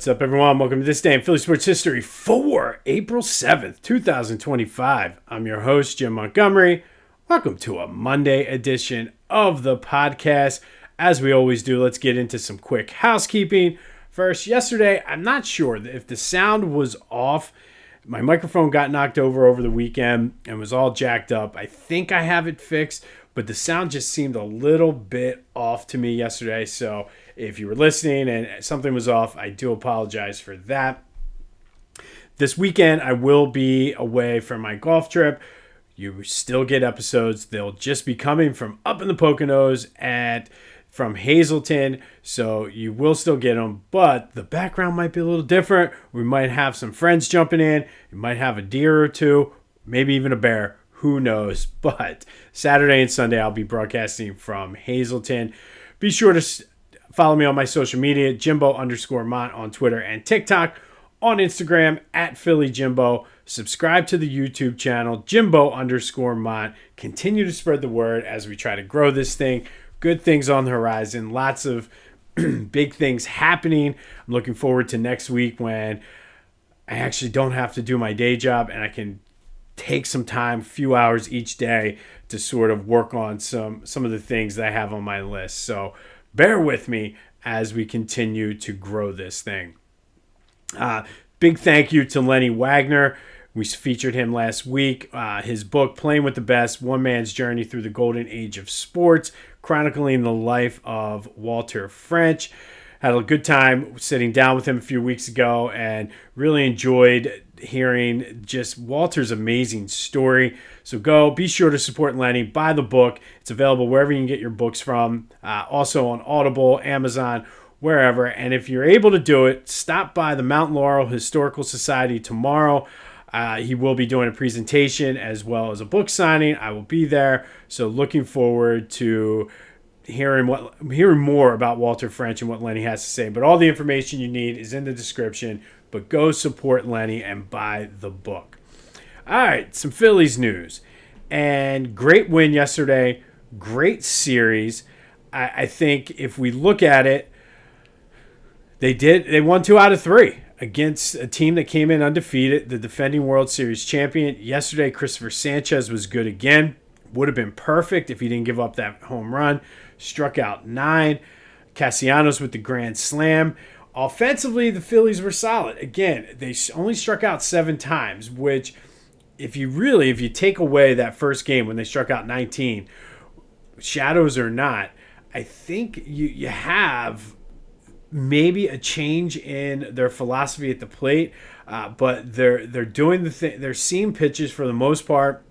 What's up, everyone? Welcome to this day in Philly sports history for April 7th, 2025. I'm your host, Jim Montgomery. Welcome to a Monday edition of the podcast. As we always do, let's get into some quick housekeeping. First, yesterday, I'm not sure if the sound was off. My microphone got knocked over the weekend and was all jacked up. I think I have it fixed, but the sound just seemed a little bit off to me yesterday. So if you were listening and something was off, I do apologize for that. This weekend, I will be away from my golf trip. You still get episodes. They'll just be coming from up in the Poconos from Hazleton, so you will still get them, but the background might be a little different. We might have some friends jumping in. You might have a deer or two, maybe even a bear. Who knows? But Saturday and Sunday, I'll be broadcasting from Hazleton. Be sure to follow me on my social media, Jimbo_Mont on Twitter and TikTok. On Instagram, at PhillyJimbo. Subscribe to the YouTube channel, Jimbo_Mont. Continue to spread the word as we try to grow this thing. Good things on the horizon. Lots of big things happening. I'm looking forward to next week when I actually don't have to do my day job and I can take some time, a few hours each day to sort of work on some of the things that I have on my list. So bear with me as we continue to grow this thing. Big thank you to Lenny Wagner. We featured him last week. His book, Playing with the Best, One Man's Journey Through the Golden Age of Sports, chronicling the life of Walter French. Had a good time sitting down with him a few weeks ago and really enjoyed hearing just Walter's amazing story. So be sure to support Lenny. Buy the book. It's available wherever you can get your books from. Also on Audible, Amazon, wherever. And if you're able to do it, stop by the Mount Laurel Historical Society tomorrow. He will be doing a presentation as well as a book signing. I will be there. So looking forward to hearing more about Walter French and what Lenny has to say. But all the information you need is in the description. But go support Lenny and buy the book. All right, some Phillies news. And great win yesterday. Great series. I think if we look at it, they won 2 out of 3. Against a team that came in undefeated, the defending World Series champion. Yesterday, Christopher Sanchez was good again. Would have been perfect if he didn't give up that home run. Struck out 9. Castellanos with the grand slam. Offensively, the Phillies were solid. Again, they only struck out 7 times, which if you take away that first game when they struck out 19, shadows or not, I think you have maybe a change in their philosophy at the plate, but they're doing the thing. They're seeing pitches for the most part.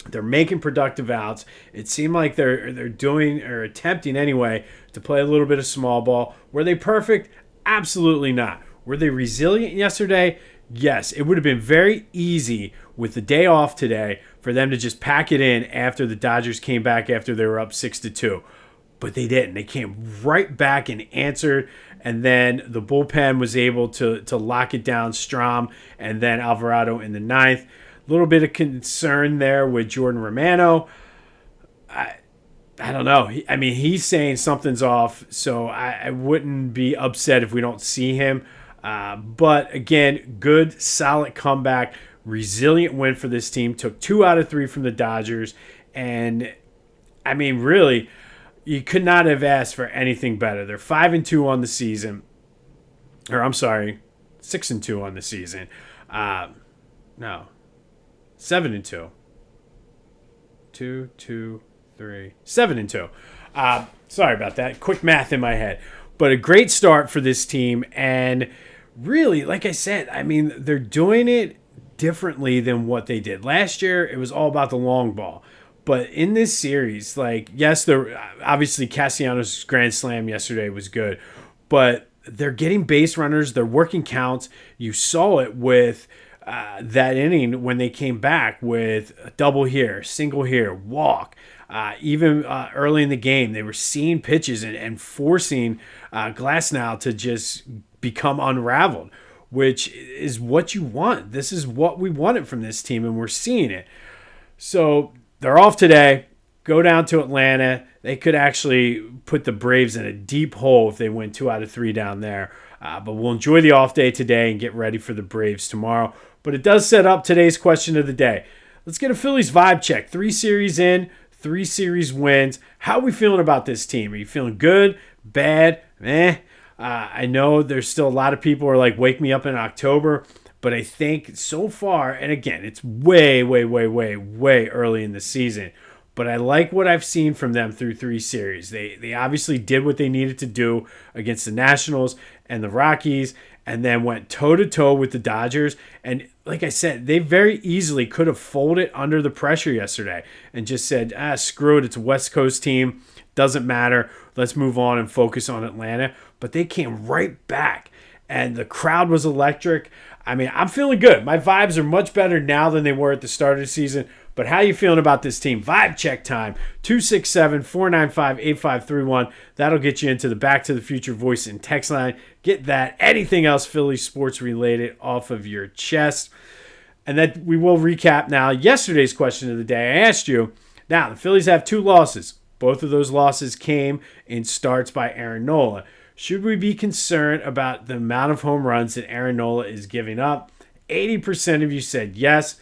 They're making productive outs. It seemed like they're doing or attempting anyway to play a little bit of small ball. Were they perfect? Absolutely not. Were they resilient yesterday? Yes. It would have been very easy with the day off today for them to just pack it in after the Dodgers came back after they were up 6-2. But they didn't. They came right back and answered, and then the bullpen was able to lock it down. Strom and then Alvarado in the 9th. A little bit of concern there with Jordan Romano. I don't know. He's saying something's off, so I wouldn't be upset if we don't see him. But again, good, solid comeback, resilient win for this team. Took 2 out of 3 from the Dodgers, and really, you could not have asked for anything better. They're 5-2 on the season. Or I'm sorry, 6-2 on the season. 7-2. 2, 2, 3, 7-2. Sorry about that. Quick math in my head. But a great start for this team. And really, like I said, they're doing it differently than what they did. Last year, it was all about the long ball. But in this series, yes, obviously Castellanos' grand slam yesterday was good, but they're getting base runners. They're working counts. You saw it with that inning when they came back with a double here, single here, walk. Even early in the game, they were seeing pitches and forcing Glasnow to just become unraveled, which is what you want. This is what we wanted from this team, and we're seeing it. So they're off today. Go down to Atlanta. They could actually put the Braves in a deep hole if they win 2 out of 3 down there. But we'll enjoy the off day today and get ready for the Braves tomorrow. But it does set up today's question of the day. Let's get a Phillies vibe check. 3 series in, 3 series wins. How are we feeling about this team? Are you feeling good, bad, I know there's still a lot of people who are like, wake me up in October. But I think so far, and again, it's way early in the season. But I like what I've seen from them through 3 series. They obviously did what they needed to do against the Nationals and the Rockies, and then went toe-to-toe with the Dodgers. And like I said, they very easily could have folded under the pressure yesterday and just said, screw it, it's a West Coast team. Doesn't matter. Let's move on and focus on Atlanta. But they came right back, and the crowd was electric. I mean, I'm feeling good. My vibes are much better now than they were at the start of the season. But how you feeling about this team? Vibe check time, 267-495-8531. That'll get you into the Back to the Future voice and text line. Get that, anything else Philly sports related off of your chest. And then we will recap now yesterday's question of the day. I asked you, now the Phillies have 2 losses. Both of those losses came in starts by Aaron Nola. Should we be concerned about the amount of home runs that Aaron Nola is giving up? 80% of you said yes.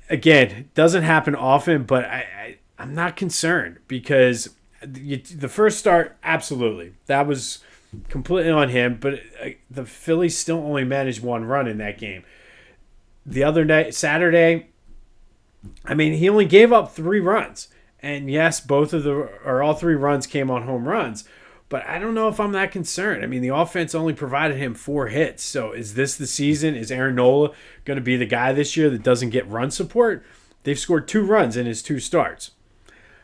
Again, it doesn't happen often, but I'm not concerned because the first start, absolutely. That was completely on him, but the Phillies still only managed 1 run in that game. The other night, Saturday, I mean, he only gave up 3 runs. And yes, all 3 runs came on home runs. But I don't know if I'm that concerned. I mean, the offense only provided him 4 hits. So is this the season? Is Aaron Nola going to be the guy this year that doesn't get run support? They've scored 2 runs in his 2 starts.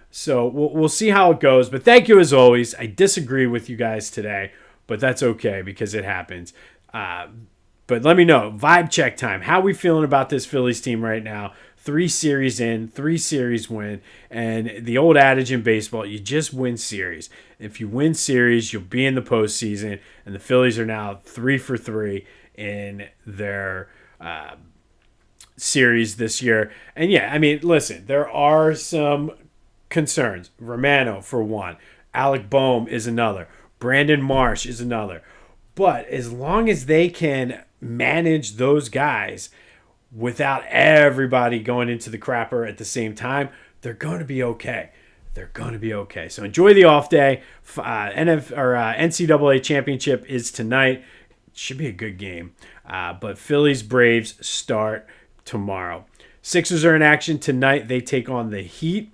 So we'll see how it goes. But thank you as always. I disagree with you guys today, but that's okay because it happens. But let me know. Vibe check time. How are we feeling about this Phillies team right now? 3 series in, 3 series win. And the old adage in baseball, you just win series. If you win series, you'll be in the postseason. And the Phillies are now 3 for 3 in their series this year. And yeah, I mean, listen, there are some concerns. Romano, for one. Alec Boehm is another. Brandon Marsh is another. But as long as they can manage those guys without everybody going into the crapper at the same time, they're going to be okay. They're going to be okay. So enjoy the off day. NCAA championship is tonight. It should be a good game. But Phillies Braves start tomorrow. Sixers are in action tonight. They take on the Heat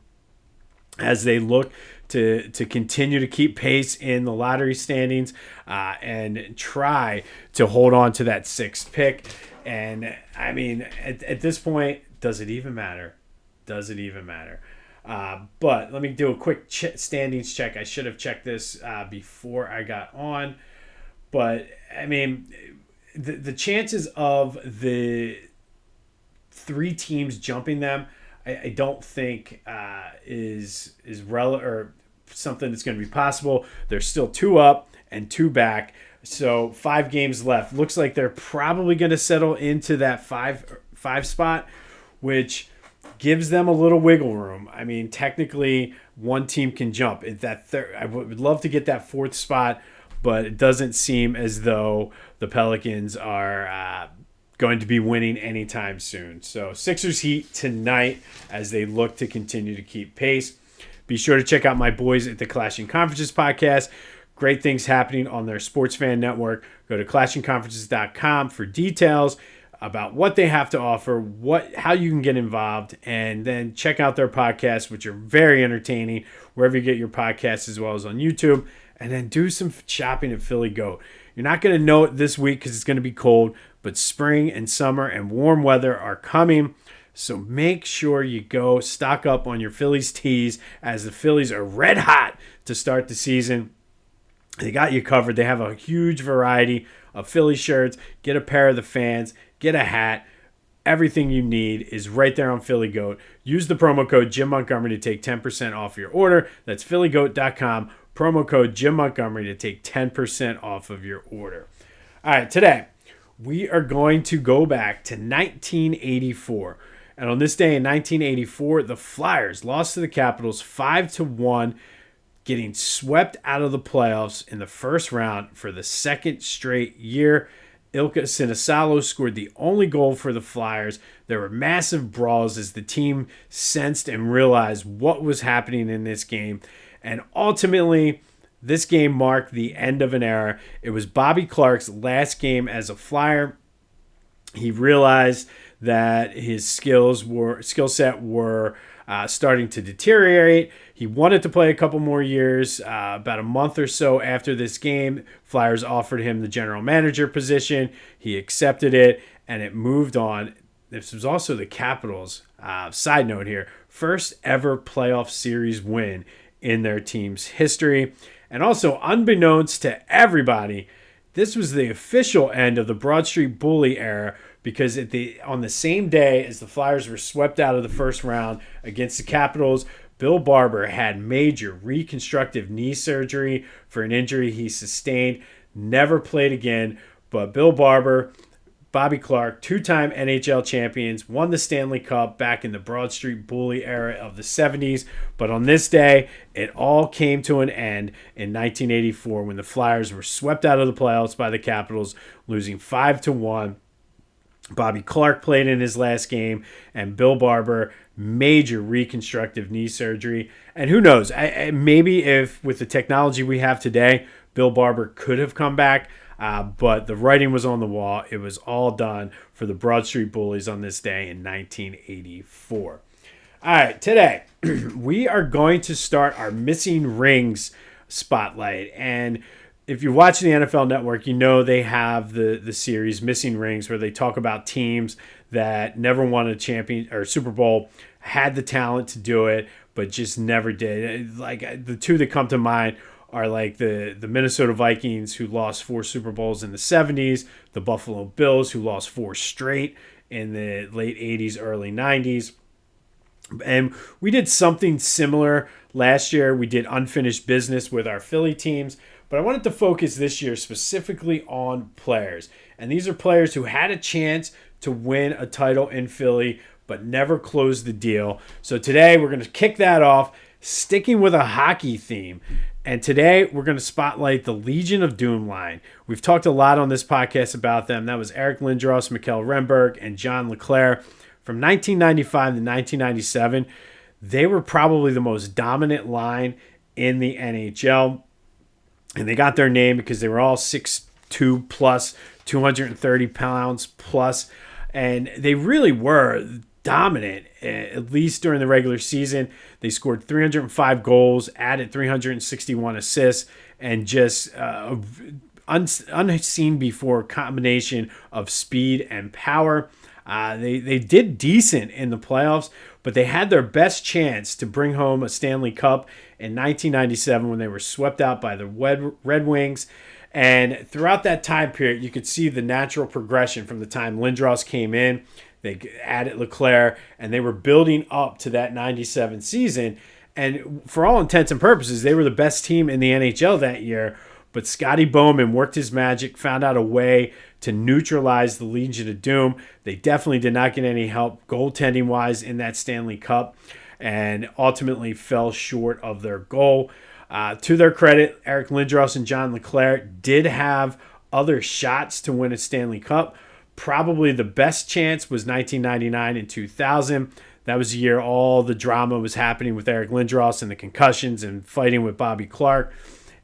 as they look to continue to keep pace in the lottery standings and try to hold on to that 6th pick. And, I mean, at this point, does it even matter? Does it even matter? But let me do a quick standings check. I should have checked this before I got on. But, I mean, the chances of the 3 teams jumping them, I don't think is relevant or something that's going to be possible. They're still 2 up and 2 back. So 5 games left. Looks like they're probably going to settle into that 5 spot, which gives them a little wiggle room. I mean, technically, one team can jump. I would love to get that 4th spot, but it doesn't seem as though the Pelicans are going to be winning anytime soon. So Sixers Heat tonight as they look to continue to keep pace. Be sure to check out my boys at the Clashing Conferences podcast. Great things happening on their Sports Fan Network. Go to clashingconferences.com for details about what they have to offer, how you can get involved, and then check out their podcasts, which are very entertaining, wherever you get your podcasts as well as on YouTube. And then do some shopping at Philly Goat. You're not going to know it this week because it's going to be cold, but spring and summer and warm weather are coming. So make sure you go stock up on your Phillies tees as the Phillies are red hot to start the season. They got you covered. They have a huge variety of Philly shirts. Get a pair of the fans. Get a hat. Everything you need is right there on Philly Goat. Use the promo code Jim Montgomery to take 10% off your order. That's phillygoat.com. Promo code Jim Montgomery to take 10% off of your order. All right, today we are going to go back to 1984. And on this day in 1984, the Flyers lost to the Capitals 5-1. getting swept out of the playoffs in the first round for the second straight year. Ilka Sinisalo scored the only goal for the Flyers. There were massive brawls as the team sensed and realized what was happening in this game. And ultimately, this game marked the end of an era. It was Bobby Clarke's last game as a Flyer. He realized that his skill set were starting to deteriorate. He wanted to play a couple more years. About a month or so after this game, Flyers offered him the general manager position. He accepted it, and it moved on. This was also the Capitals, side note here, first ever playoff series win in their team's history. And also, unbeknownst to everybody, this was the official end of the Broad Street Bully era, because on the same day as the Flyers were swept out of the first round against the Capitals, Bill Barber had major reconstructive knee surgery for an injury he sustained. Never played again, but Bill Barber, Bobby Clarke, two-time NHL champions, won the Stanley Cup back in the Broad Street Bully era of the 70s. But on this day, it all came to an end in 1984 when the Flyers were swept out of the playoffs by the Capitals, losing 5-1. Bobby Clarke played in his last game, and Bill Barber, major reconstructive knee surgery. And who knows, maybe if with the technology we have today, Bill Barber could have come back. But the writing was on the wall. It was all done for the Broad Street Bullies on this day in 1984. All right, today we are going to start our missing rings spotlight. And if you watch the NFL Network, you know they have the series Missing Rings, where they talk about teams that never won a champion or Super Bowl, had the talent to do it, but just never did. Like the two that come to mind are like the Minnesota Vikings, who lost 4 Super Bowls in the 70s, the Buffalo Bills, who lost 4 straight in the late 80s, early 90s. And we did something similar last year. We did unfinished business with our Philly teams, but I wanted to focus this year specifically on players. And these are players who had a chance to win a title in Philly, but never closed the deal. So today we're going to kick that off, sticking with a hockey theme. And today we're going to spotlight the Legion of Doom line. We've talked a lot on this podcast about them. That was Eric Lindros, Mikael Renberg, and John LeClair. From 1995 to 1997, they were probably the most dominant line in the NHL. And they got their name because they were all 6'2 plus, 230 pounds plus. And they really were dominant, at least during the regular season. They scored 305 goals, added 361 assists, and just unseen before combination of speed and power. They did decent in the playoffs, but they had their best chance to bring home a Stanley Cup in 1997 when they were swept out by the Red Wings. And throughout that time period, you could see the natural progression from the time Lindros came in. They added LeClair, and they were building up to that 97 season. And for all intents and purposes, they were the best team in the NHL that year. But Scotty Bowman worked his magic, found out a way to neutralize the Legion of Doom. They definitely did not get any help goaltending-wise in that Stanley Cup, and ultimately fell short of their goal. To their credit, Eric Lindros and John LeClair did have other shots to win a Stanley Cup. Probably the best chance was 1999 and 2000. That was the year all the drama was happening with Eric Lindros and the concussions and fighting with Bobby Clarke.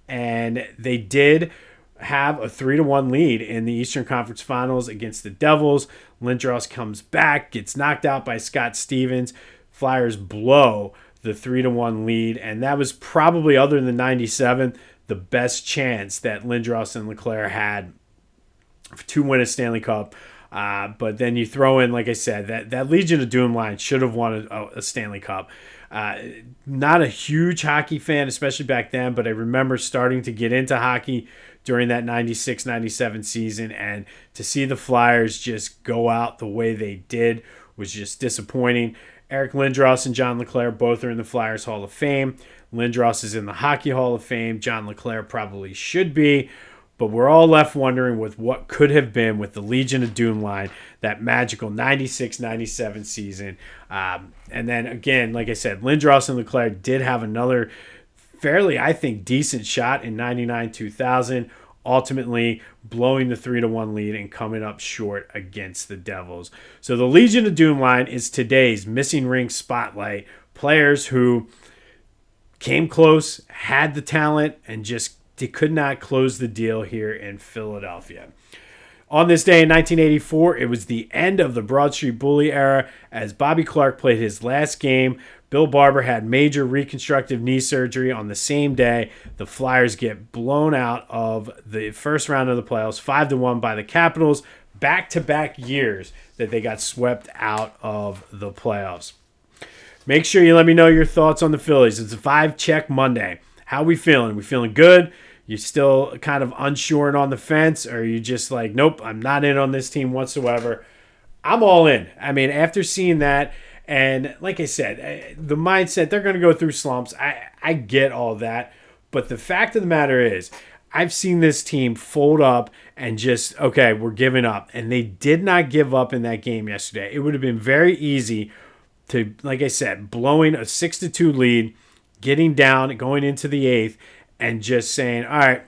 And they did have a 3-1 lead in the Eastern Conference Finals against the Devils. Lindros comes back, gets knocked out by Scott Stevens. Flyers blow the 3-1 lead, and that was probably, other than 97, the best chance that Lindros and LeClair had to win a Stanley Cup. But then you throw in, like I said, that Legion of Doom line should have won a Stanley Cup. Not a huge hockey fan, especially back then, but I remember starting to get into hockey during that 96-97 season, and to see the Flyers just go out the way they did was just disappointing. Eric Lindros and John LeClair both are in the Flyers Hall of Fame. Lindros is in the Hockey Hall of Fame. John LeClair probably should be. But we're all left wondering with what could have been with the Legion of Doom line, that magical 96-97 season. And then, again, like I said, Lindros and LeClair did have another fairly, I think, decent shot in 99-2000, ultimately blowing the 3-1 lead and coming up short against the Devils. So the Legion of Doom line is today's missing ring spotlight. Players who came close, had the talent, and just they could not close the deal here in Philadelphia. On this day in 1984, it was the end of the Broad Street Bully era as Bobby Clarke played his last game. Bill Barber had major reconstructive knee surgery on the same day. The Flyers get blown out of the first round of the playoffs, 5-1 by the Capitals. Back-to-back years that they got swept out of the playoffs. Make sure you let me know your thoughts on the Phillies. It's a 5-check Monday. How we feeling? We feeling good? You still kind of unsure and on the fence? Or are you just like, nope, I'm not in on this team whatsoever? I'm all in. I mean, after seeing that, and like I said, the mindset, they're going to go through slumps. I get all that. But the fact of the matter is, I've seen this team fold up and just, okay, we're giving up. And they did not give up in that game yesterday. It would have been very easy to, like I said, blowing a 6-2 lead, getting down, going into the 8th, and just saying, all right,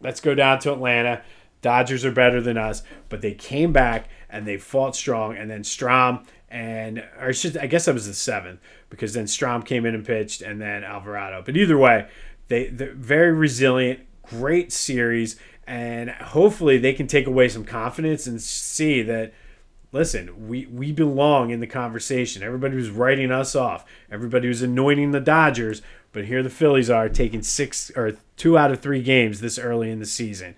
let's go down to Atlanta. Dodgers are better than us. But they came back and they fought strong. And then Strom I guess that was the 7th, because then Strom came in and pitched, and then Alvarado. But either way, they're very resilient, great series, and hopefully they can take away some confidence and see that, listen, we belong in the conversation. Everybody was writing us off. Everybody was anointing the Dodgers, but here the Phillies are taking 2 out of 3 games this early in the season.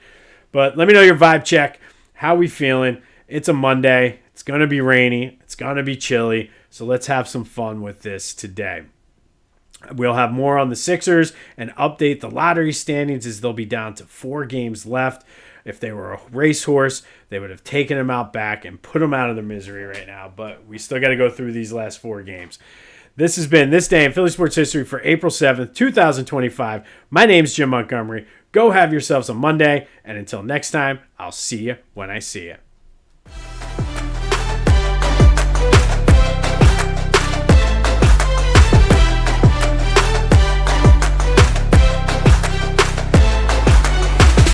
But let me know your vibe check. How we feeling? It's a Monday. It's going to be rainy. It's going to be chilly. So let's have some fun with this today. We'll have more on the Sixers and update the lottery standings as they'll be down to 4 games left. If they were a racehorse, they would have taken them out back and put them out of their misery right now. But we still got to go through these last 4 games. This has been This Day in Philly Sports History for April 7th, 2025. My name's Jim Montgomery. Go have yourselves a Monday. And until next time, I'll see you when I see you.